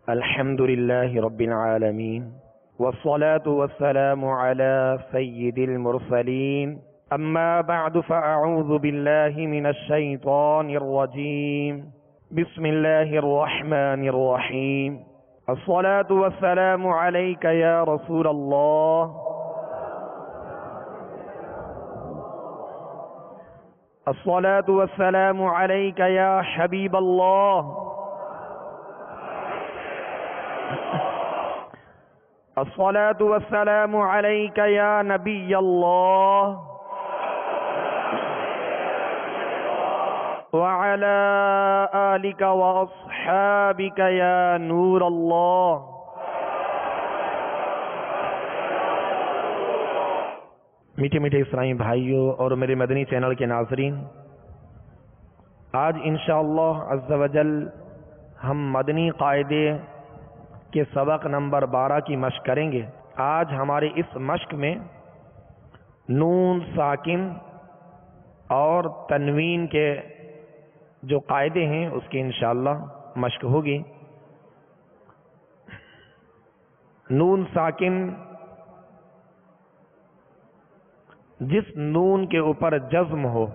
الحمد لله رب العالمين والصلاة والسلام على سيد المرسلين أما بعد فأعوذ بالله من الشيطان الرجيم بسم الله الرحمن الرحيم الصلاة والسلام عليك يا رسول الله الصلاة والسلام عليك يا حبيب الله الصلاة والسلام عليك يا نبي الله وعلى آلك وأصحابك يا نور الله. میٹھے میٹھے اسلامی بھائیوں اور میرے مدنی چینل کے ناظرین، آج انشاءاللہ عز و جل ہم مدنی قاعدے کے سبق نمبر 12 کی مشق کریں گے. آج ہمارے اس مشق میں نون ساکن اور تنوین کے جو قاعدے ہیں اس کی انشاءاللہ مشق ہوگی. نون ساکن جس نون کے اوپر جزم ہو،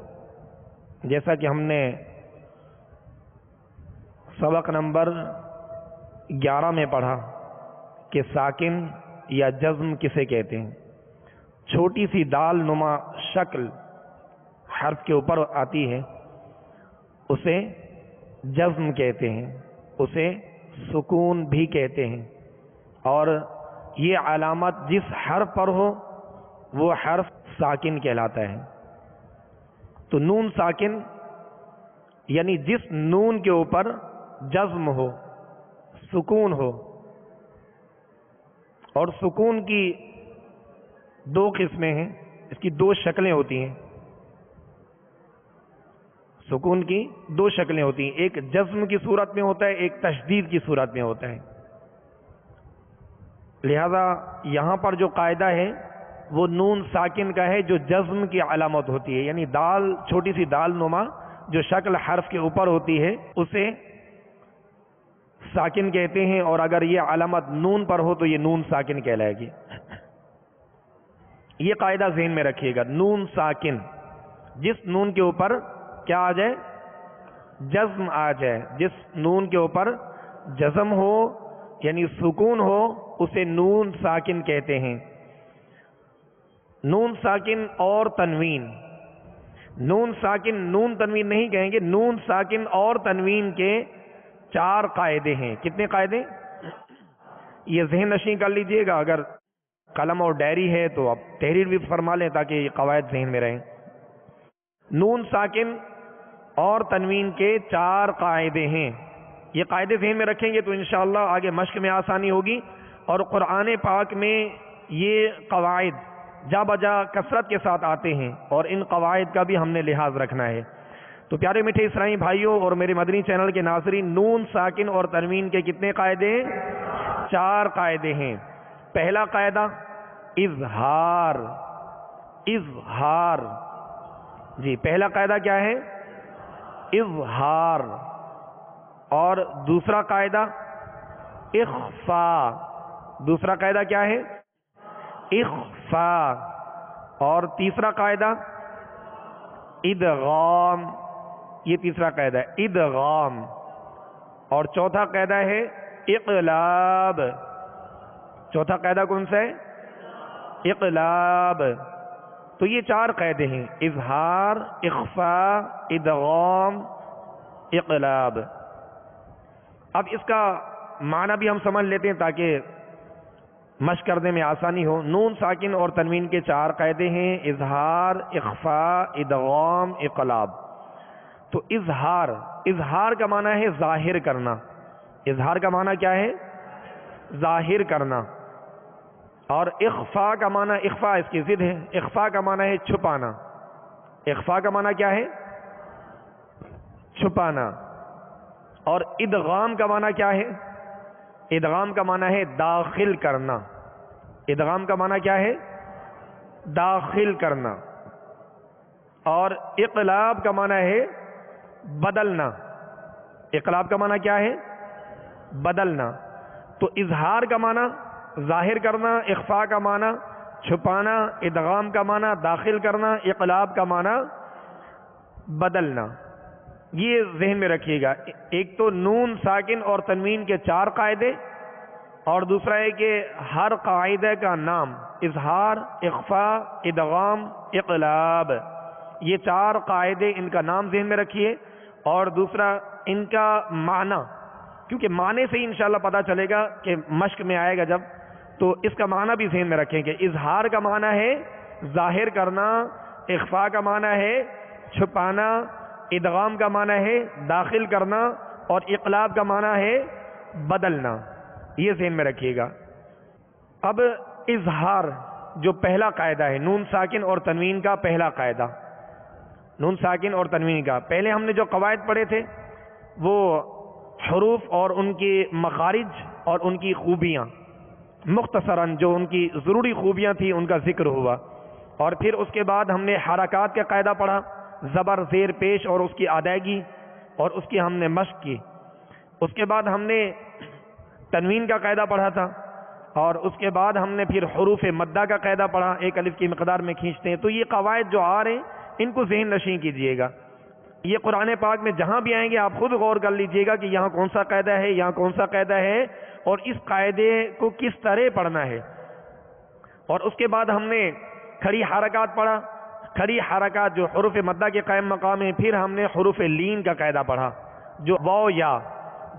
جیسا کہ ہم نے سبق نمبر 11 میں پڑھا کہ ساکن یا جزم کسے کہتے ہیں. چھوٹی سی دال نما شکل حرف کے اوپر آتی ہے اسے جزم کہتے ہیں، اسے سکون بھی کہتے ہیں، اور یہ علامت جس حرف پر ہو وہ حرف ساکن کہلاتا ہے. تو نون ساکن یعنی جس نون کے اوپر جزم ہو، سکون ہو. اور سکون کی دو قسمیں ہیں، اس کی دو شکلیں ہوتی ہیں. سکون کی دو شکلیں ہوتی ہیں، ایک جزم کی صورت میں ہوتا ہے، ایک تشدید کی صورت میں ہوتا ہے. لہذا یہاں پر جو قاعدہ ہے وہ نون ساکن کا ہے جو جزم کی علامت ہوتی ہے، یعنی دال، چھوٹی سی دال نما جو شکل حرف کے اوپر ہوتی ہے اسے ساکن کہتے ہیں، اور اگر یہ علامت نون پر ہو تو یہ نون ساکن کہلائے گی. یہ قاعدہ ذہن میں رکھیے گا. نون ساکن جس نون کے اوپر کیا آ جائے؟ جزم آ جائے. جس نون کے اوپر جزم ہو یعنی سکون ہو اسے نون ساکن کہتے ہیں. نون ساکن اور تنوین، نون ساکن نون تنوین نہیں کہیں گے، نون ساکن اور تنوین کے 4 قاعدے ہیں. کتنے قاعدے؟ یہ ذہن نشین کر لیجئے گا. اگر قلم اور ڈائری ہے تو آپ تحریر بھی فرما لیں تاکہ یہ قواعد ذہن میں رہیں. نون ساکن اور تنوین کے 4 قاعدے ہیں. یہ قاعدے ذہن میں رکھیں گے تو انشاءاللہ آگے مشق میں آسانی ہوگی. اور قرآن پاک میں یہ قواعد جا بجا کثرت کے ساتھ آتے ہیں اور ان قواعد کا بھی ہم نے لحاظ رکھنا ہے. تو پیارے میٹھے اسلامی بھائیوں اور میرے مدنی چینل کے ناظرین، نون ساکن اور تنوین کے کتنے قاعدے ہیں؟ 4 قاعدے ہیں. پہلا قاعدہ اظہار. اظہار، جی پہلا قاعدہ کیا ہے؟ اظہار. اور دوسرا قاعدہ اخفاء. دوسرا قاعدہ کیا ہے؟ اخفاء. اور تیسرا قاعدہ ادغام. یہ تیسرا قاعدہ ہے ادغام. اور چوتھا قاعدہ ہے اقلاب. چوتھا قاعدہ کون سا ہے؟ اقلاب. تو یہ 4 قاعدے ہیں: اظہار، اخفاء، ادغام، اقلاب. اب اس کا معنی بھی ہم سمجھ لیتے ہیں تاکہ مشق کرنے میں آسانی ہو. نون ساکن اور تنوین کے 4 قاعدے ہیں: اظہار، اخفاء، ادغام، اقلاب. تو اظہار، اظہار کا معنی ہے ظاہر کرنا. اظہار کا معنی کیا ہے؟ ظاہر کرنا. اور اخفاء کا معنی، اخفاء اس کی ضد ہے، اخفاء کا معنی ہے چھپانا. اخفاء کا معنی کیا ہے؟ چھپانا. اور ادغام کا معنی کیا ہے؟ ادغام کا معنی ہے داخل کرنا. ادغام کا معنی کیا ہے؟ داخل کرنا. اور اقلاب کا معنی ہے بدلنا. اقلاب کا معنی کیا ہے؟ بدلنا. تو اظہار کا معنی ظاہر کرنا، اخفاء کا معنی چھپانا، ادغام کا معنی داخل کرنا، اقلاب کا معنی بدلنا. یہ ذہن میں رکھیے گا. ایک تو نون ساکن اور تنوین کے 4 قاعدے، اور دوسرا ہے کہ ہر قاعدے کا نام اظہار، اخفاء، ادغام، اقلاب. یہ 4 قاعدے، ان کا نام ذہن میں رکھیے. اور دوسرا ان کا معنی، کیونکہ معنی سے ہی انشاءاللہ پتہ چلے گا کہ مشق میں آئے گا جب، تو اس کا معنی بھی ذہن میں رکھیں کہ اظہار کا معنی ہے ظاہر کرنا، اخفاء کا معنی ہے چھپانا، ادغام کا معنی ہے داخل کرنا، اور اقلاب کا معنی ہے بدلنا. یہ ذہن میں رکھیے گا. اب اظہار جو پہلا قاعدہ ہے، نون ساکن اور تنوین کا پہلا قاعدہ، نون ساکن اور تنوین کا، پہلے ہم نے جو قواعد پڑھے تھے وہ حروف اور ان کی مخارج اور ان کی خوبیاں، مختصراً جو ان کی ضروری خوبیاں تھیں ان کا ذکر ہوا. اور پھر اس کے بعد ہم نے حرکات کا قاعدہ پڑھا، زبر، زیر، پیش اور اس کی ادائیگی، اور اس کی ہم نے مشق کی. اس کے بعد ہم نے تنوین کا قاعدہ پڑھا تھا، اور اس کے بعد ہم نے پھر حروف مدہ کا قاعدہ پڑھا، 1 الف کی مقدار میں کھینچتے ہیں. تو یہ قواعد جو آ رہے ہیں ان کو ذہن نشین کیجئے گا. یہ قرآن پاک میں جہاں بھی آئیں گے آپ خود غور کر لیجئے گا کہ یہاں کون سا قاعدہ ہے، یہاں کون سا قاعدہ ہے، اور اس قاعدے کو کس طرح پڑھنا ہے. اور اس کے بعد ہم نے کھڑی حرکات پڑھا، کھڑی حرکات جو حروف مدہ کے قائم مقام ہیں. پھر ہم نے حروف لین کا قاعدہ پڑھا، جو واو یا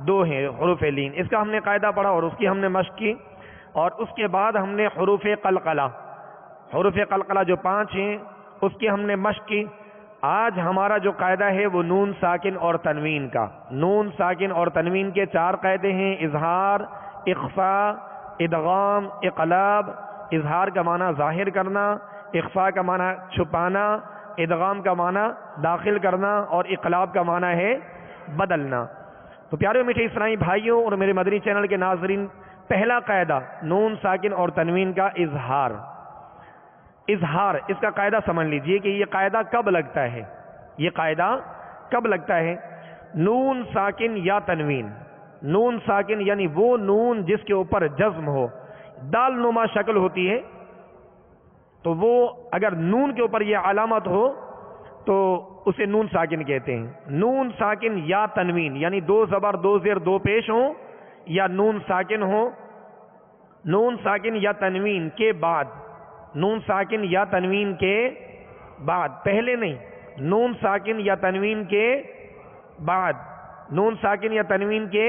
2 ہیں حروف لین، اس کا ہم نے قاعدہ پڑھا اور اس کی ہم نے مشق کی. اور اس کے بعد ہم نے حروف قلقلہ، حروف قلقلہ جو 5 ہیں اس کی ہم نے مشق کی. آج ہمارا جو قاعدہ ہے وہ نون ساکن اور تنوین کا. نون ساکن اور تنوین کے 4 قاعدے ہیں، اظہار، اخفاء، ادغام، اقلاب. اظہار کا معنی ظاہر کرنا، اخفاء کا معنی چھپانا، ادغام کا معنی داخل کرنا، اور اقلاب کا معنی ہے بدلنا. تو پیارے میٹھے اسلامی بھائیوں اور میرے مدنی چینل کے ناظرین، پہلا قاعدہ نون ساکن اور تنوین کا اظہار. اظہار، اس کا قاعدہ سمجھ لیجئے کہ یہ قاعدہ کب لگتا ہے. یہ قاعدہ کب لگتا ہے؟ نون ساکن یا تنوین. نون ساکن یعنی وہ نون جس کے اوپر جزم ہو، دال نما شکل ہوتی ہے، تو وہ اگر نون کے اوپر یہ علامت ہو تو اسے نون ساکن کہتے ہیں. نون ساکن یا تنوین یعنی 2 زبر 2 زیر 2 پیش ہوں، یا نون ساکن ہو. نون ساکن یا تنوین کے بعد، نون ساکن یا تنوین کے بعد، پہلے نہیں، نون ساکن یا تنوین کے بعد، نون ساکن یا تنوین کے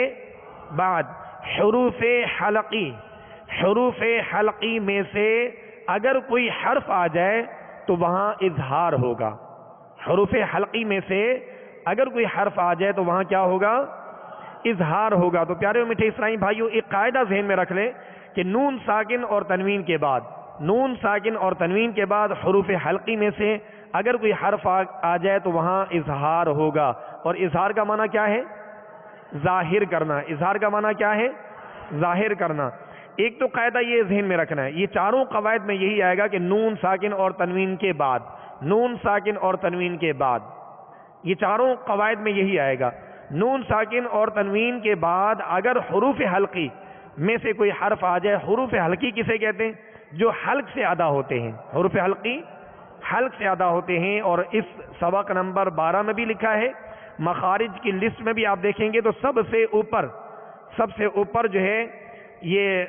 بعد حروف حلقی. حروف حلقی میں سے اگر کوئی حرف آ جائے تو وہاں اظہار ہوگا. حروف حلقی میں سے اگر کوئی حرف آ جائے تو وہاں کیا ہوگا؟ اظہار ہوگا. تو پیارے و میٹھے اسلامی بھائیوں، ایک قاعدہ ذہن میں رکھ لیں کہ نون ساکن اور تنوین کے بعد، نون ساکن اور تنوین کے بعد حروف حلقی میں سے اگر کوئی حرف آ جائے تو وہاں اظہار ہوگا. اور اظہار کا معنی کیا ہے؟ ظاہر کرنا. اظہار کا معنی کیا ہے؟ ظاہر کرنا. ایک تو قاعدہ یہ ذہن میں رکھنا ہے، یہ چاروں قواعد میں یہی آئے گا کہ نون ساکن اور تنوین کے بعد، نون ساکن اور تنوین کے بعد، یہ چاروں قواعد میں یہی آئے گا. نون ساکن اور تنوین کے بعد اگر حروف حلقی میں سے کوئی حرف آ جائے. حروف حلقی کسے کہتے ہیں؟ جو حلق سے ادا ہوتے ہیں. حروف حلقی حلق سے ادا ہوتے ہیں. اور اس سبق نمبر 12 میں بھی لکھا ہے، مخارج کی لسٹ میں بھی آپ دیکھیں گے تو سب سے اوپر جو ہے یہ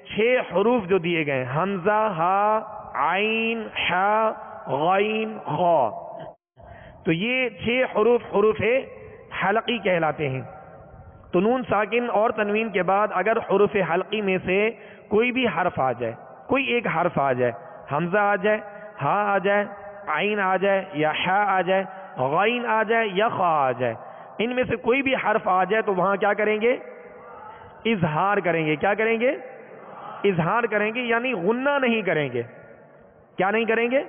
6 حروف جو دیے گئے، حمزہ، ہا، عین، حا، غین، غا. تو یہ 6 حروف حروف حلقی کہلاتے ہیں. تو نون ساکن اور تنوین کے بعد اگر حروف حلقی میں سے کوئی بھی حرف آ جائے، کوئی ایک حرف آ جائے، حمزہ آ جائے، ہا آ جائے، عین آ جائے، یا حا آ جائے، غین آ جائے، یا خا آ جائے، ان میں سے کوئی بھی حرف آ جائے تو وہاں کیا کریں گے؟ اظہار کریں گے. کیا کریں گے؟ اظہار کریں گے، یعنی غنہ نہیں کریں گے. کیا نہیں کریں گے؟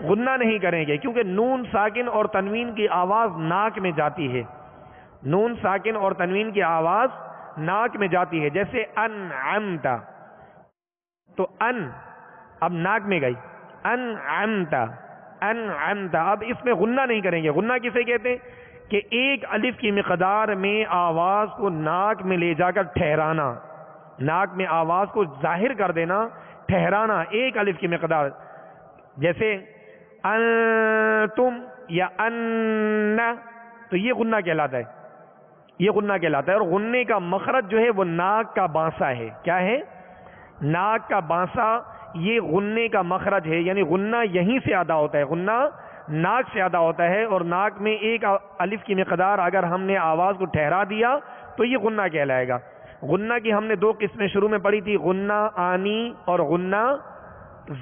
غنہ نہیں کریں گے، کیونکہ نون ساکن اور تنوین کی آواز ناک میں جاتی ہے. نون ساکن اور تنوین کی آواز ناک میں جاتی ہے. جیسے انعمت، تو ان اب ناک میں گئی، انعمت، انعمت. اب اس میں غنہ نہیں کریں گے. غنہ کسے کہتے ہیں؟ کہ ایک الف کی مقدار میں آواز کو ناک میں لے جا کر ٹھہرانا. ناک میں آواز کو ظاہر کر دینا، ٹھہرانا ایک الف کی مقدار، جیسے انتم یا ان، تو یہ غنہ کہلاتا ہے، یہ غنہ کہلاتا ہے۔ اور غنے کا مخرج جو ہے وہ ناک کا بانسا ہے۔ کیا ہے؟ ناک کا بانسا، یہ غنے کا مخرج ہے، یعنی غنہ یہیں سے ادا ہوتا ہے، غنہ ناک سے ادا ہوتا ہے، اور ناک میں ایک الف کی مقدار اگر ہم نے آواز کو ٹھہرا دیا تو یہ غنہ کہلائے گا۔ غنہ کی ہم نے دو قسمیں شروع میں پڑھی تھی، غنہ آنی اور غنہ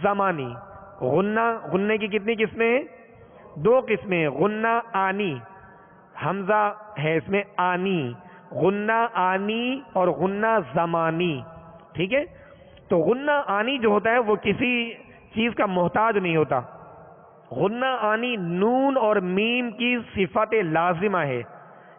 زمانی۔ غنے کی کتنی قسمیں ہیں؟ دو قسمیں، غنہ آنی، حمزہ ہے اس میں آنی، غنہ آنی اور غنہ زمانی، ٹھیک ہے؟ تو غنہ آنی جو ہوتا ہے وہ کسی چیز کا محتاج نہیں ہوتا۔ غنہ آنی نون اور میم کی صفت لازمہ ہے،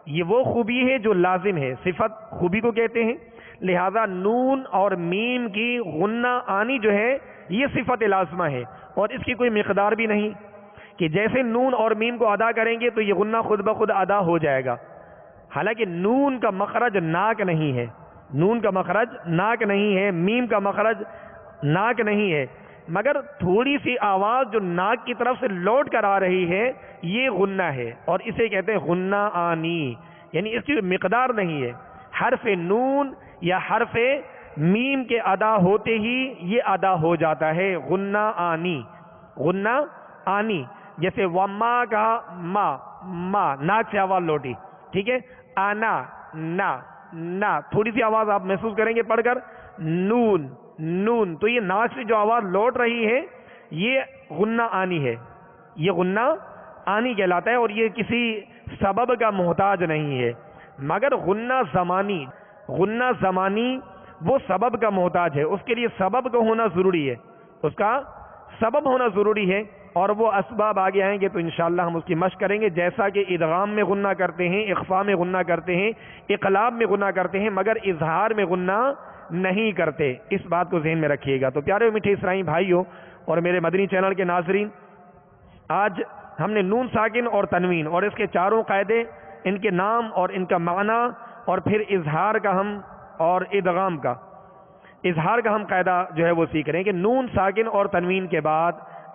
یہ وہ خوبی ہے جو لازم ہے، صفت خوبی کو کہتے ہیں، لہذا نون اور میم کی غنہ آنی جو ہے یہ صفت لازمہ ہے، اور اس کی کوئی مقدار بھی نہیں کہ جیسے نون اور میم کو ادا کریں گے تو یہ غنہ خود بخود ادا ہو جائے گا۔ حالانکہ نون کا مخرج ناک نہیں ہے، نون کا مخرج ناک نہیں ہے، میم کا مخرج ناک نہیں ہے، مگر تھوڑی سی آواز جو ناک کی طرف سے لوٹ کر آ رہی ہے یہ غنہ ہے، اور اسے کہتے ہیں غنہ آنی، یعنی اس کی مقدار نہیں ہے۔ حرف نون یا حرف میم کے ادا ہوتے ہی یہ ادا ہو جاتا ہے، غنہ آنی، غنہ آنی۔ جیسے وما کا ما ناک سے آواز لوٹی، ٹھیک ہے؟ آنا نا، تھوڑی سی آواز آپ محسوس کریں گے پڑھ کر، نون، تو یہ ناک سے جو آواز لوٹ رہی ہے یہ غنہ آنی ہے، یہ غنہ آنی کہلاتا ہے، اور یہ کسی سبب کا محتاج نہیں ہے۔ مگر غنہ زمانی وہ سبب کا محتاج ہے، اس کے لیے سبب کا ہونا ضروری ہے، اس کا سبب ہونا ضروری ہے، اور وہ اسباب آگے آئیں گے تو انشاءاللہ ہم اس کی مشق کریں گے، جیسا کہ ادغام میں غنہ کرتے ہیں، اخفاء میں غنہ کرتے ہیں، اقلاب میں غنہ کرتے ہیں، مگر اظہار میں غنہ نہیں کرتے، اس بات کو ذہن میں رکھیے گا۔ تو پیارے میٹھے اسرائیلی بھائیوں اور میرے مدنی چینل کے ناظرین، آج ہم نے نون ساکن اور تنوین اور اس کے چاروں قاعدے، ان کے نام اور ان کا معنی، اور پھر اظہار کا ہم اور ادغام کا، اظہار کا ہم قاعدہ جو ہے وہ سیکھ رہے ہیں کہ نون ساکن اور تنوین کے بعد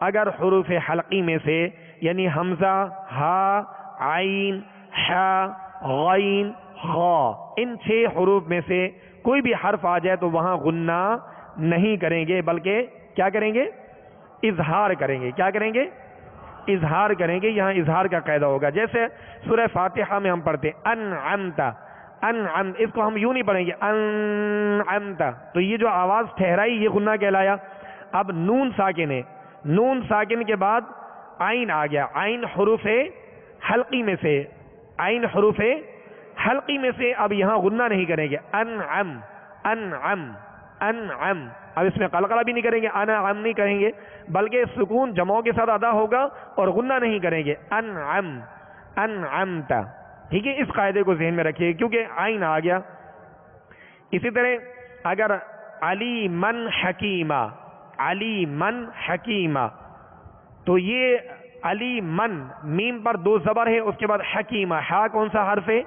اگر حروف حلقی میں سے، یعنی حمزہ، ہا، عین، حا، غین، خا، ان 6 حروف میں سے کوئی بھی حرف آ جائے تو وہاں غنہ نہیں کریں گے، بلکہ کیا کریں گے؟ اظہار کریں گے۔ کیا کریں گے؟ اظہار کریں گے، یہاں اظہار کا قاعدہ ہوگا۔ جیسے سورہ فاتحہ میں ہم پڑھتے انعمت، اس کو ہم یوں نہیں پڑھیں گے انعمت، تو یہ جو آواز ٹھہرائی یہ غنہ کہلایا۔ اب نون ساکن ہے، نون ساکن کے بعد عین آ گیا، عین حروف حلقی میں سے، عین حروف حلقی میں سے، اب یہاں غنہ نہیں کریں گے، انعم، اب اس میں قلقلہ بھی نہیں کریں گے، انعم نہیں کہیں گے، بلکہ سکون جمعوں کے ساتھ ادا ہوگا اور غنہ نہیں کریں گے، انعمت، ٹھیک ہے؟ اس قاعدے کو ذہن میں رکھیے کیونکہ عین آ گیا۔ اسی طرح اگر علی من حکیمہ، تو یہ علی من، میم پر 2 زبر ہے، اس کے بعد حکیمہ، ہا کون سا حرف ہے؟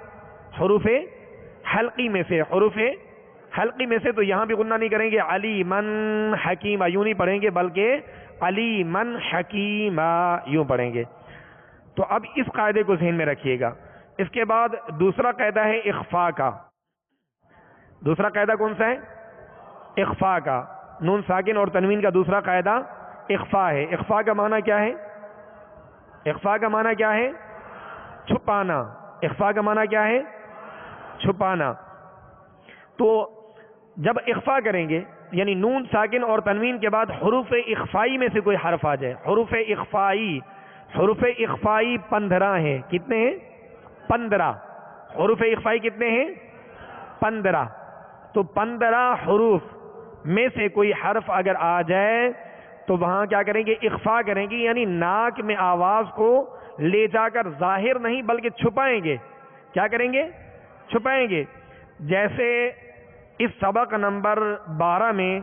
حروف حلقی میں سے، حروف حلقی میں سے، تو یہاں بھی غنہ نہیں کریں گے، علی من حکیمہ یوں نہیں پڑھیں گے، بلکہ علی من حکیمہ یوں پڑھیں گے۔ تو اب اس قاعدے کو ذہن میں رکھیے گا۔ اس کے بعد دوسرا قاعدہ ہے اخفاء کا۔ دوسرا قاعدہ کون سا ہے؟ اخفاء کا۔ نون ساکن اور تنوین کا دوسرا قاعدہ اخفاء ہے۔ اخفاء کا معنی کیا ہے؟ اخفاء کا معنی کیا ہے؟ چھپانا۔ اخفاء کا معنی کیا ہے؟ چھپانا۔ تو جب اخفاء کریں گے، یعنی نون ساکن اور تنوین کے بعد حروف اخفائی میں سے کوئی حرف آ جائے، حروف اخفائی 15 ہیں، کتنے ہیں؟ 15 حروف اخفائی کتنے ہیں؟ 15۔ تو 15 حروف میں سے کوئی حرف اگر آ جائے تو وہاں کیا کریں گے؟ اخفاء کریں گے، یعنی ناک میں آواز کو لے جا کر ظاہر نہیں بلکہ چھپائیں گے۔ کیا کریں گے؟ چھپائیں گے۔ جیسے اس سبق نمبر 12 میں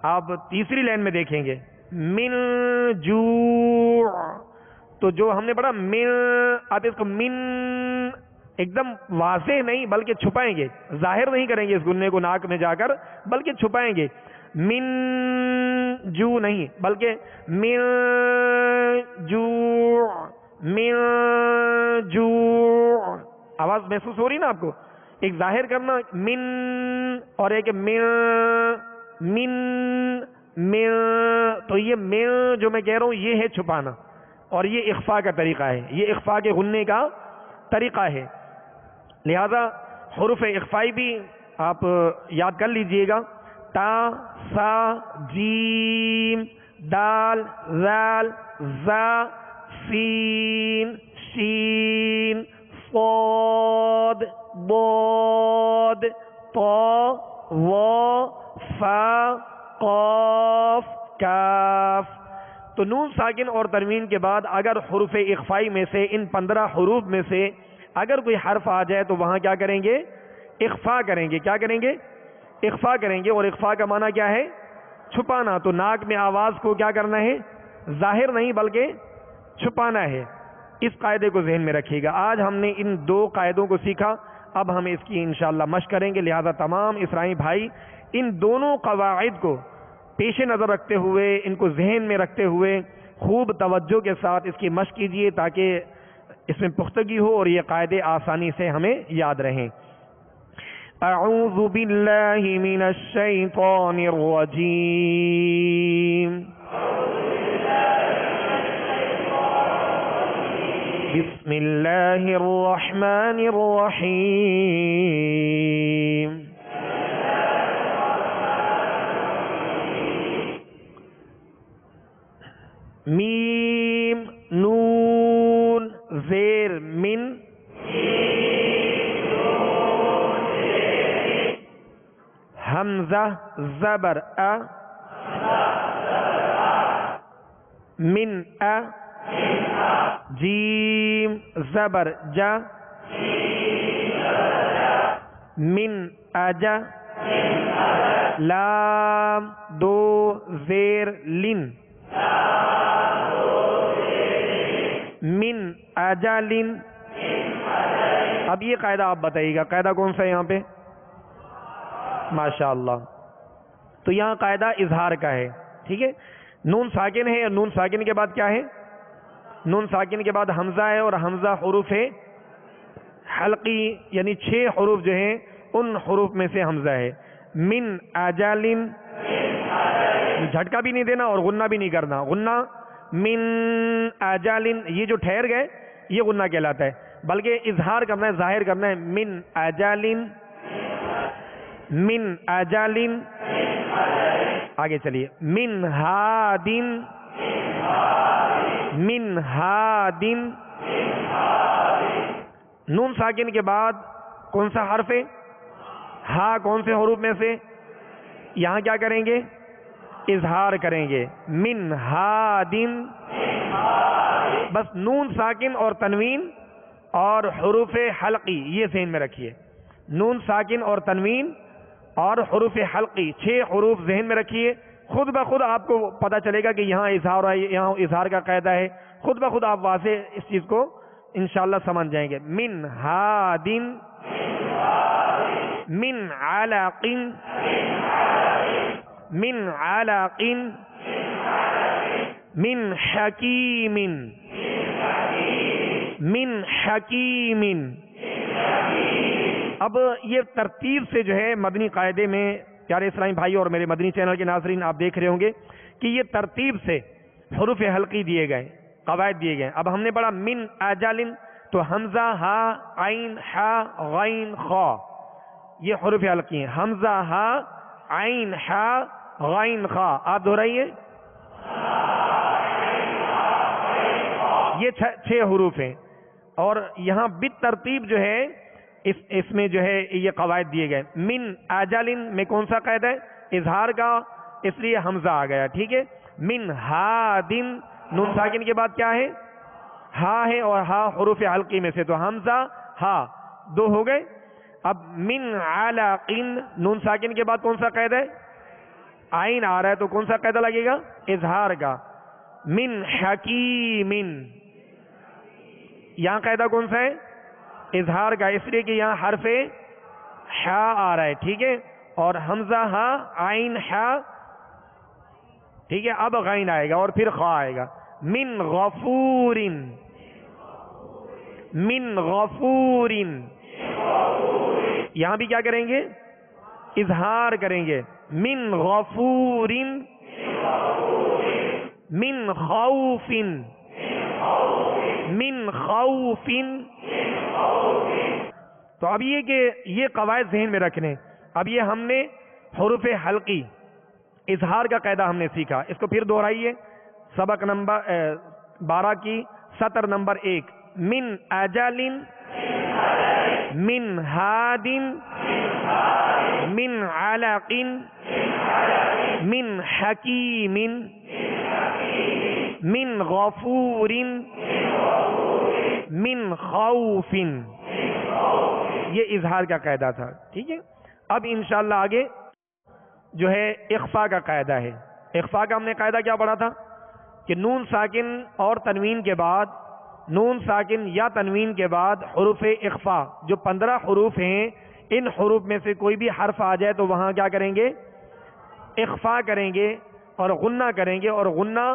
آپ تیسری لائن میں دیکھیں گے، من جوع، تو جو ہم نے پڑھا من، اب اس کو من ایک دم واضح نہیں بلکہ چھپائیں گے، ظاہر نہیں کریں گے اس گنے کو ناک میں جا کر، بلکہ چھپائیں گے. من جو نہیں بلکہ من جو، من جو. آواز محسوس ہو رہی نا آپ کو؟ ایک ظاہر کرنا من اور ایک من. تو یہ من جو میں کہہ رہا ہوں یہ ہے چھپانا، اور یہ اخفاء کا طریقہ ہے، یہ اخفاء کے غننے کا طریقہ ہے. لہذا حروف اخفائی بھی آپ یاد کر لیجئے گا. تا، سا، جیم، دال، ذال، زا، سین، شین، صاد، ضاد، طا، وا، فا، قاف، کاف. تو نون ساکن اور تنوین کے بعد اگر حروف اخفائی میں سے ان 15 حروف میں سے اگر کوئی حرف آ جائے تو وہاں کیا کریں گے؟ اخفاء کریں گے. کیا کریں گے؟ اخفاء کریں گے. اور اخفاء کا معنی کیا ہے؟ چھپانا. تو ناک میں آواز کو کیا کرنا ہے؟ ظاہر نہیں بلکہ چھپانا ہے. اس قاعدے کو ذہن میں رکھیے گا. آج ہم نے ان 2 قاعدوں کو سیکھا، اب ہم اس کی انشاءاللہ مشق کریں گے. لہذا تمام اسرائی بھائی ان دونوں قواعد کو پیش نظر رکھتے ہوئے، ان کو ذہن میں رکھتے ہوئے خوب توجہ کے ساتھ اس کی مشق کیجیے تاکہ اس میں پختگی ہو اور یہ قاعدے آسانی سے ہمیں یاد رہیں. اعوذ باللہ من الشیطان الرجیم. بسم اللہ الرحمن الرحیم. میم، نون، زیر من، حمزہ زبر ا، من ا، جیم زبر جا، من اجا، لام دو زیر لن، من اجالن. اب یہ قاعدہ آپ بتائیے گا، قاعدہ کون سا ہے یہاں پہ؟ ماشاءاللہ. تو یہاں قاعدہ اظہار کا ہے. ٹھیک ہے، نون ساکن ہے اور نون ساکن کے بعد کیا ہے؟ نون ساکن کے بعد حمزہ ہے اور حمزہ حروف ہے حلقی، یعنی 6 حروف جو ہیں ان حروف میں سے حمزہ ہے. من اجالن، جھٹکا بھی نہیں دینا اور غنہ بھی نہیں کرنا. غنہ من اجالن یہ جو ٹھہر گئے یہ غنہ کہلاتا ہے، بلکہ اظہار کرنا ہے، ظاہر کرنا ہے. من اجالن، من اجالن. آگے چلیے. من ہادن، من ہادن. نون ساکن کے بعد کون سا حرف ہے؟ ہا. کون سے حروف میں سے؟ یہاں کیا کریں گے؟ اظہار کریں گے. من ہادن. بس نون ساکن اور تنوین اور حروف حلقی یہ ذہن میں رکھیے. نون ساکن اور تنوین اور حروف حلقی 6 حروف ذہن میں رکھیے. خود بخود آپ کو پتہ چلے گا کہ یہاں اظہار ہے، یہاں اظہار کا قاعدہ ہے. خود بخود آپ واضح اس چیز کو انشاءاللہ سمجھ جائیں گے. من ہادن، من علق، من علق، من حکیم، من حکیم. اب یہ ترتیب سے جو ہے مدنی قاعدے میں پیارے اسلامی بھائی اور میرے مدنی چینل کے ناظرین آپ دیکھ رہے ہوں گے کہ یہ ترتیب سے حروف حلقی دیے گئے، قواعد دیے گئے. اب ہم نے پڑھا من اجالن تو حمزہ ہا عین ہا غین خا یہ حروف حلقی ہیں. حمزہ ہا عین ہا غین خا. آپ دہرائیے. یہ 6 حروف ہیں اور یہاں بالترتیب جو ہے اس میں جو ہے یہ قواعد دیے گئے. من اجالن میں کون سا قاعدہ ہے؟ اظہار کا، اس لیے حمزہ آ گیا. ٹھیک ہے. من ہادن نون ساکن کے بعد کیا ہے؟ ہا ہے اور ہا حروف حلقی میں سے تو حمزہ ہا 2 ہو گئے. اب من علق نون ساکن کے بعد کون سا قاعدہ ہے؟ عین آ رہا ہے تو کون سا قاعدہ لگے گا؟ اظہار کا. من حکیم یہاں قاعدہ کون سا ہے؟ اظہار کا، اس لیے کہ یہاں حرف حا آ رہا ہے، ٹھیک ہے، اور حمزہ ہا عین حا، ٹھیک ہے، اب غین آئے گا اور پھر خا آئے گا. من غفور، من غفور، یہاں بھی کیا کریں گے؟ اظہار کریں گے. من غفور، من خوف، من خوف. تو اب یہ کہ یہ قواعد ذہن میں رکھنے. اب یہ ہم نے حروف حلقی اظہار کا قاعدہ ہم نے سیکھا، اس کو پھر دہرائیے. سبق نمبر 12 کی سطر نمبر 1. من اجل، من ہاد، من علق، من حکیم، من غفور، من خوف. یہ اظہار کا قاعدہ تھا، ٹھیک ہے. اب انشاءاللہ آگے جو ہے اخفاء کا قاعدہ ہے. اخفاء کا ہم نے قاعدہ کیا پڑھا تھا کہ نون ساکن اور تنوین کے بعد، نون ساکن یا تنوین کے بعد حروف اخفاء جو 15 حروف ہیں، ان حروف میں سے کوئی بھی حرف آ جائے تو وہاں کیا کریں گے؟ اخفاء کریں گے اور غنہ کریں گے، اور غنہ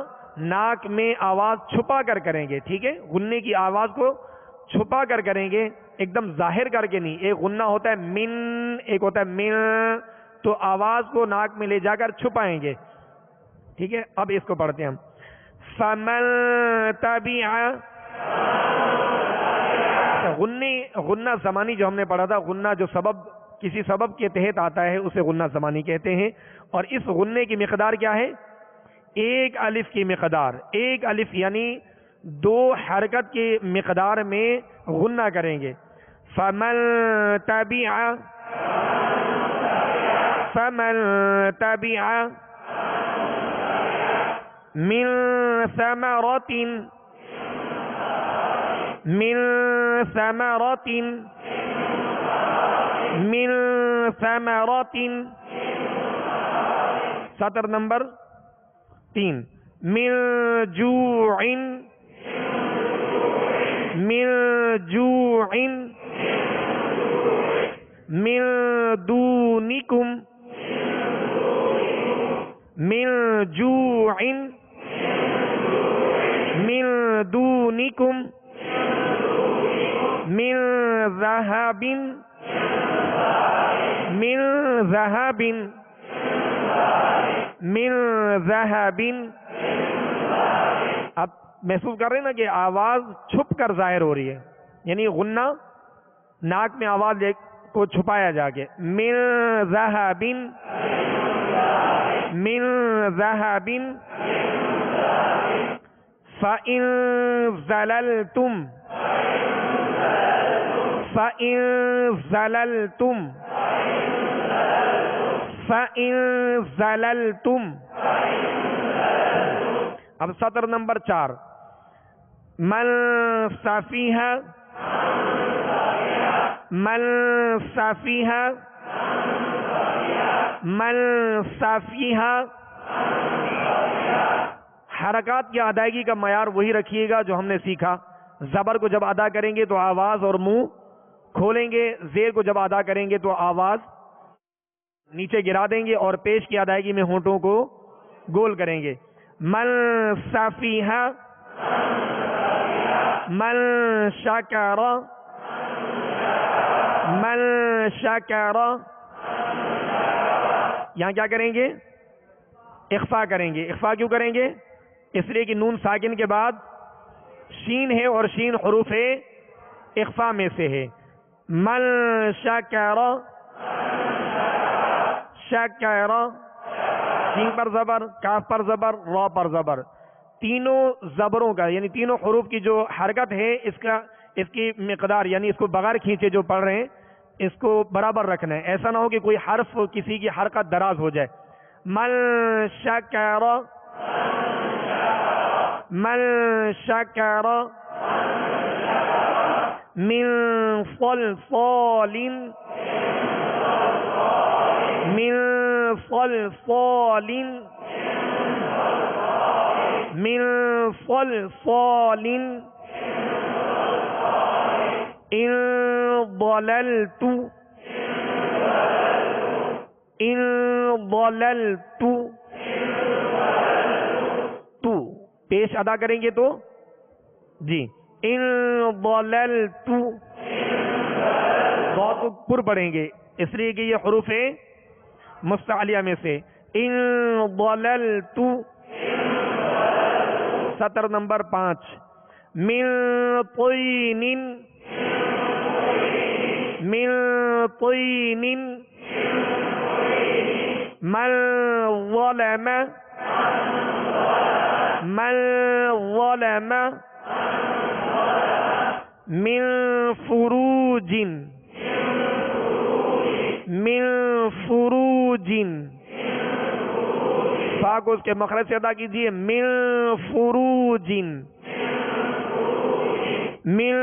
ناک میں آواز چھپا کر کریں گے، ٹھیک ہے. غنے کی آواز کو چھپا کر کریں گے، ایک دم ظاہر کر کے نہیں. ایک غنہ ہوتا ہے من، ایک ہوتا ہے من، تو آواز کو ناک میں لے جا کر چھپائیں گے، ٹھیک ہے. اب اس کو پڑھتے ہیں ہم. فمن تبع، غنہ زمانی جو ہم نے پڑھا تھا، غنہ جو سبب کسی سبب کے تحت آتا ہے اسے غنہ زمانی کہتے ہیں. اور اس غنے کی مقدار کیا ہے؟ 1 الف کی مقدار. 1 الف یعنی 2 حرکت کی مقدار میں غنہ کریں گے. فمن تبع، فمن تبع من ثمرة، من ثمرة، من ثمرة. سطر نمبر 3. من جوع، من جوع، من دونكم، من جوع، من دونكم، من ذهب، من ذهب، من ذهب. اب محسوس کر رہے ہیں نا کہ آواز چھپ کر ظاہر ہو رہی ہے، یعنی غنہ ناک میں آواز کو چھپایا جا کے. من ذهب، من ذهب. فإن زللتم، فإن زللتم، فإن زللتم. اب سطر نمبر 4. من سفیہ، من سفیہ، من سفیہ. حرکات کی ادائیگی کا معیار وہی رکھیے گا جو ہم نے سیکھا. زبر کو جب ادا کریں گے تو آواز اور منہ کھولیں گے، زیر کو جب ادا کریں گے تو آواز نیچے گرا دیں گے، اور پیش کی ادائیگی میں ہونٹوں کو گول کریں گے. من سفیہ، من شکر، من شکر. یہاں کیا کریں گے؟ اخفاء کریں گے. اخفاء کیوں کریں گے؟ اس لیے کہ نون ساکن کے بعد شین ہے، اور شین حروف اخفاء میں سے ہے. من شکر، شکر. شین پر زبر، کاف پر زبر، را پر زبر. تینوں زبروں کا یعنی تینوں حروف کی جو حرکت ہے اس کی مقدار یعنی اس کو بغیر کھینچے جو پڑھ رہے ہیں اس کو برابر رکھنا ہے. ایسا نہ ہو کہ کوئی حرف کسی کی حرکت دراز ہو جائے. من شکر، من شکر. من صلصال، من صلصال، من صلصال. ان ضللت ان ضللت تو پیش ادا کریں گے تو جی ان ضللت ضاد کو پر پڑھیں گے اس لیے کہ یہ حروف مستعلیہ میں سے ان ضللت سطر نمبر 5 من طین من طین من ظلم من ظلم من فروج من فروج فا کو اس کے مخرج سے ادا کیجئے من فروج من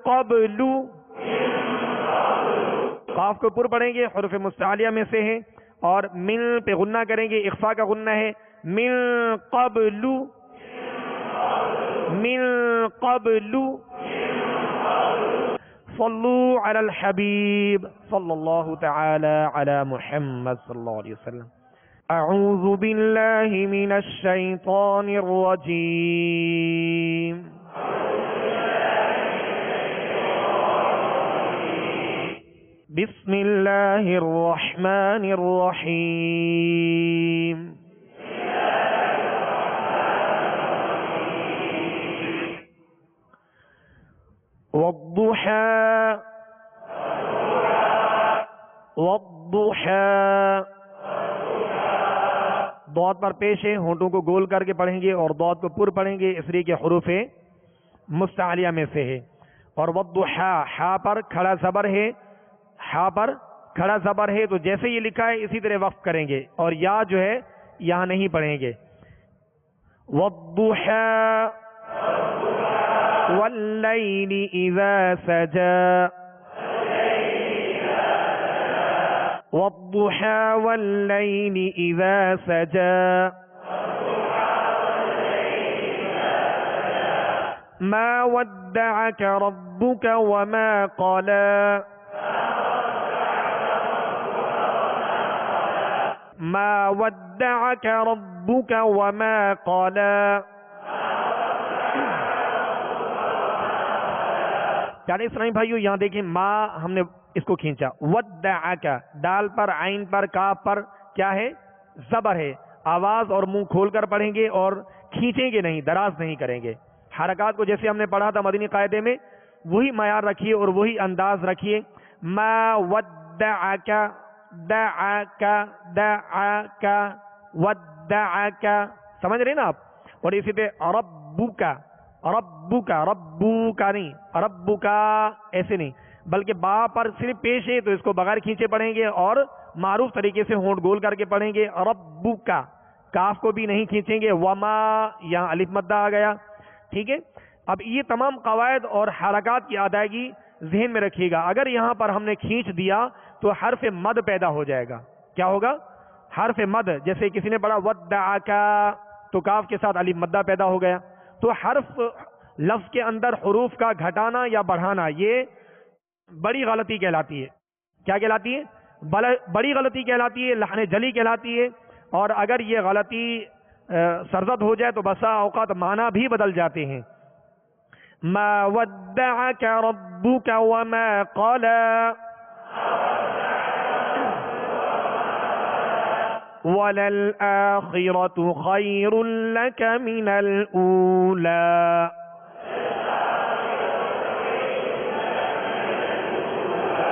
قبل قاف کو پر پڑھیں گے حروف مستعلیہ میں سے ہے اور من پہ غنہ کریں گے اخفاء کا غنہ ہے من قبل من قبل صلو علی الحبیب صلی اللہ تعالی علی محمد صلی اللہ علیہ وسلم اعوذ باللہ من الشیطان الرجیم بسم اللہ الرحمن الرحیم والضحى والضحى ضاد پر پیش ہے ہونٹوں کو گول کر کے پڑھیں گے اور ضاد کو پر پڑھیں گے اس لیے کہ حروف مستعلیہ میں سے ہے اور والضحى حا پر کھڑا زبر ہے ہا پر کھڑا زبر ہے تو جیسے یہ لکھا ہے اسی طرح وقف کریں گے اور یا جو ہے یہاں نہیں پڑھیں گے والضحى واللیل اذا سجا والضحى واللیل اذا سجا ما ودعك ربك وما قلى ما ودعك ربك وما قلى پیارے اسلامی بھائیو یہاں دیکھیں ما ہم نے اس کو کھینچا ودعک دال پر عین پر کاف پر کیا ہے زبر ہے آواز اور منہ کھول کر پڑھیں گے اور کھینچیں گے نہیں دراز نہیں کریں گے حرکات کو جیسے ہم نے پڑھا تھا مدنی قاعدے میں وہی معیار رکھیے اور وہی انداز رکھیے ما ودعک دعک دعک ودعک سمجھ رہے نا آپ اور اسی طرح ربک ربک ربک نہیں ربک ایسے نہیں بلکہ با پر صرف پیش ہے تو اس کو بغیر کھینچے پڑھیں گے اور معروف طریقے سے ہونٹ گول کر کے پڑھیں گے ربک کاف کو بھی نہیں کھینچیں گے وما یہاں الف مدہ آ گیا ٹھیک ہے اب یہ تمام قواعد اور حرکات کی ادائیگی ذہن میں رکھیے گا اگر یہاں پر ہم نے کھینچ دیا تو حرف مد پیدا ہو جائے گا کیا ہوگا حرف مد جیسے کسی نے پڑھا ودعک تو کاف کے ساتھ الف مدہ پیدا ہو گیا تو حرف لفظ کے اندر حروف کا گھٹانا یا بڑھانا یہ بڑی غلطی کہلاتی ہے کیا کہلاتی ہے بڑی غلطی کہلاتی ہے لحن جلی کہلاتی ہے اور اگر یہ غلطی سرزد ہو جائے تو بسا اوقات معنی بھی بدل جاتے ہیں ما ودعك ربك وما قلى وَلَلْآخِرَةُ خَيْرٌ لَكَ مِنَ الْأُولَى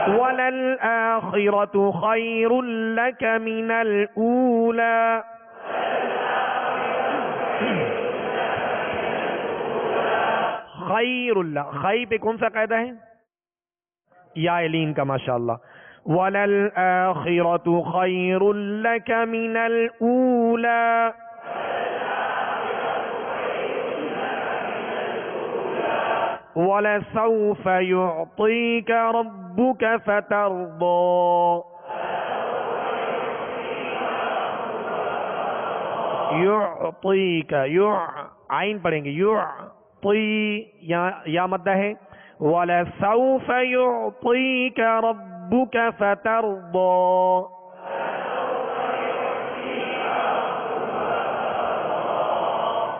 وَلَلْآخِرَةُ خَيْرٌ لَكَ مِنَ الْأُولَى خیر اللہ خی پہ کون سا قاعدہ ہے یا لین کا ماشاءاللہ وَلَلْآخِرَةُ خَيْرٌ لَكَ مِنَ الْأُولَى وَلَسَوْفَ يُعْطِيكَ رَبُّكَ فَتَرْضَى يُعْطِيكَ عین پڑھیں گے یا مدہ ہے وَلَسَوْفَ يُعْطِيكَ رَبُّكَ فَتَرْضَى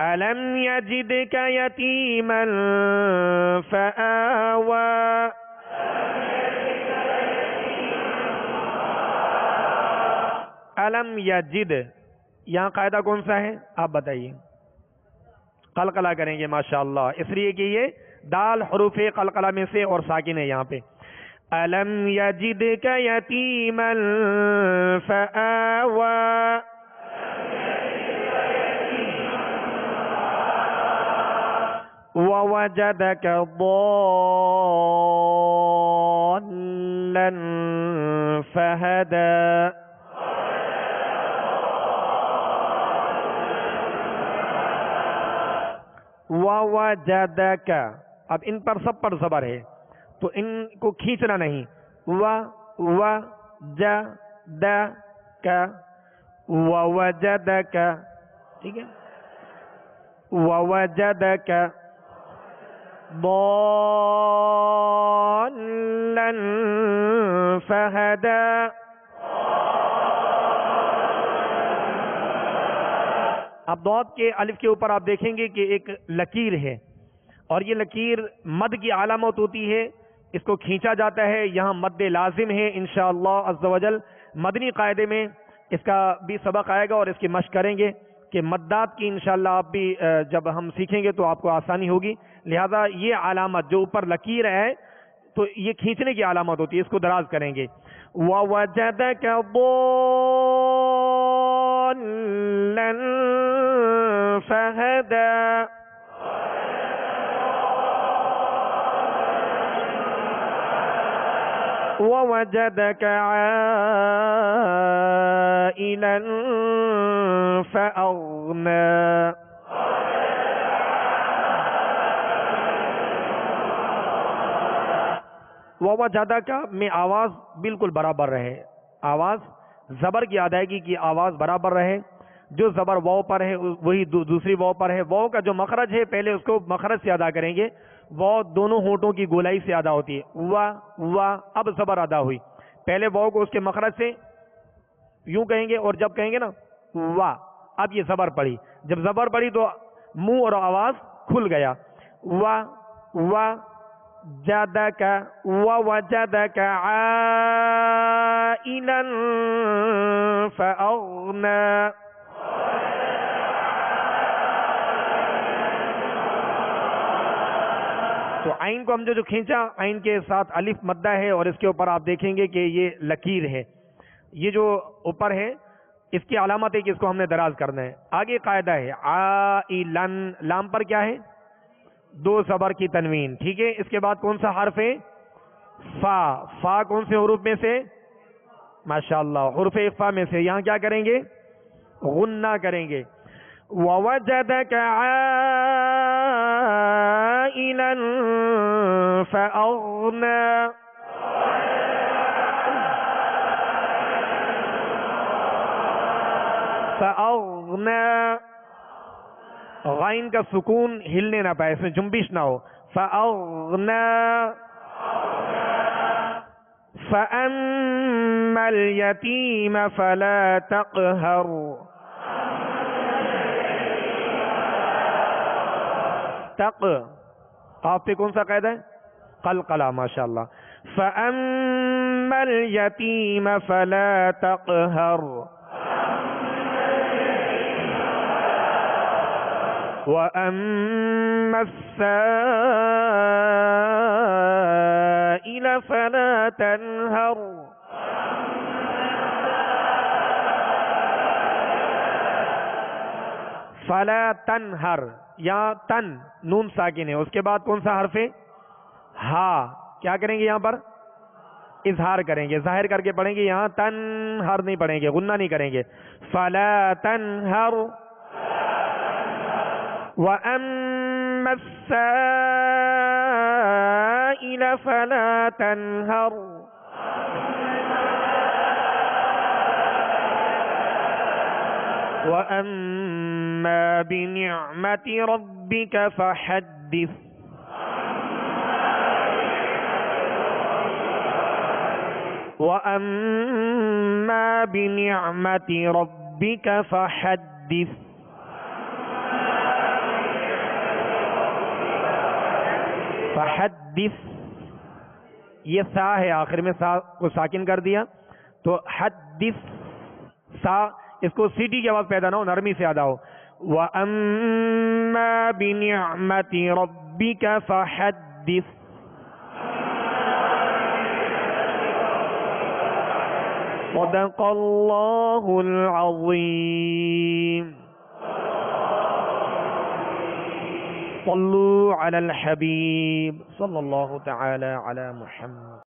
أَلَمْ يَجِدْكَ يَتِيمًا فَآوَى علم یجد، یہاں قاعدہ کون سا ہے آپ بتائیے؟ قلقلہ کریں گے ماشاءاللہ، اس لیے کہ یہ دال حروف قلقلہ میں سے اور ساکن ہے یہاں پہ. الم یجدک یتیما فآوى ووجدك ضالا فهدى ووجدك. اب ان پر سب پر زبر ہے تو ان کو کھینچنا نہیں. ووجدك ووجدك، ٹھیک ہے. ووجدك ضالا فهدى. اب ضاد کے الف کے اوپر آپ دیکھیں گے کہ ایک لکیر ہے، اور یہ لکیر مد کی علامت ہوتی ہے، اس کو کھینچا جاتا ہے. یہاں مد لازم ہے انشاءاللہ عز و جل. مدنی قاعدے میں اس کا بھی سبق آئے گا اور اس کی مشق کریں گے کہ مدات کی انشاءاللہ آپ بھی جب ہم سیکھیں گے تو آپ کو آسانی ہوگی. لہذا یہ علامت جو اوپر لکیر ہے تو یہ کھینچنے کی علامت ہوتی ہے، اس کو دراز کریں گے. وَوَجَدَكَ ضَالًّا فَهَدَى. وَوَجَدَكَ عَائِلًا فَأَغْنَى. وَوَجَدَكَ میں آواز بالکل برابر رہے، آواز زبر کی ادائیگی کی آواز برابر رہے. جو زبر واو پر ہے وہی دوسری واو پر ہے. واو کا جو مخرج ہے پہلے اس کو مخرج سے ادا کریں گے. واو دونوں ہونٹوں کی گولائی سے ادا ہوتی ہے. وا اب زبر ادا ہوئی. پہلے واو کو اس کے مخرج سے یوں کہیں گے اور جب کہیں گے نا وا، اب یہ زبر پڑی. جب زبر پڑی تو منہ اور آواز کھل گیا. جدك ووجدك عائلا فأغنى. تو عین کو ہم جو کھینچا، عین کے ساتھ الف مدہ ہے اور اس کے اوپر آپ دیکھیں گے کہ یہ لکیر ہے. یہ جو اوپر ہے اس کی علامت ہے کہ اس کو ہم نے دراز کرنا ہے. آگے قاعدہ ہے عائلن، لام پر کیا ہے؟ دو زبر کی تنوین، ٹھیک ہے. اس کے بعد کون سا حرف ہے؟ فا. فا کون سے حروف میں سے؟ ماشاءاللہ حروف اخفا میں سے. یہاں کیا کریں گے؟ غنہ کریں گے. وَوَجَدَكَ عَائِلًا فَأَغْنَى. فَأَغْنَى، غائن کا سکون ہلنے نہ پائے، اس میں جنبش نہ ہو. فَأَغْنَى. فَأَمَّا الْيَتِيمَ فَلَا تَقْهَرْ. تق قاف پہ کون سا قاعدہ ہے؟ قلقلہ. ماشاءاللہ. فَأَمَّا الْيَتِيمَ فَلَا تَقْهَرْ. وَأَمَّا السَّائِلَ فَلَا تَنْهَرْ. فَلَا تَنْهَرْ، یا تن نون ساکن ہے، اس کے بعد کون سا حرف ہے؟ ہا. کیا کریں گے یہاں پر؟ اظہار کریں گے، ظاہر کر کے پڑھیں گے. یہاں تنہر نہیں پڑھیں گے، غنہ نہیں کریں گے. فَلَا تَنْهَرْ. وَأَمَّا السَّائِلَ فَلَا تَنْهَرْ. وَأَمَّا بِنِعْمَةِ رَبِّكَ فَحَدِّثْ. وَأَمَّا بِنِعْمَةِ رَبِّكَ فَحَدِّثْ. فحدث، یہ سا ہے آخر میں، سا کو ساکن کر دیا تو حدث، سا اس کو سیٹی کی آواز پیدا نہ ہو، نرمی سے ادا ہو. وَأَمَّا بِنِعْمَةِ رَبِّكَ فَحَدِّثْ. صدق اللہ العظیم. صلوا علی الحبیب صلی اللہ تعالی علی محمد.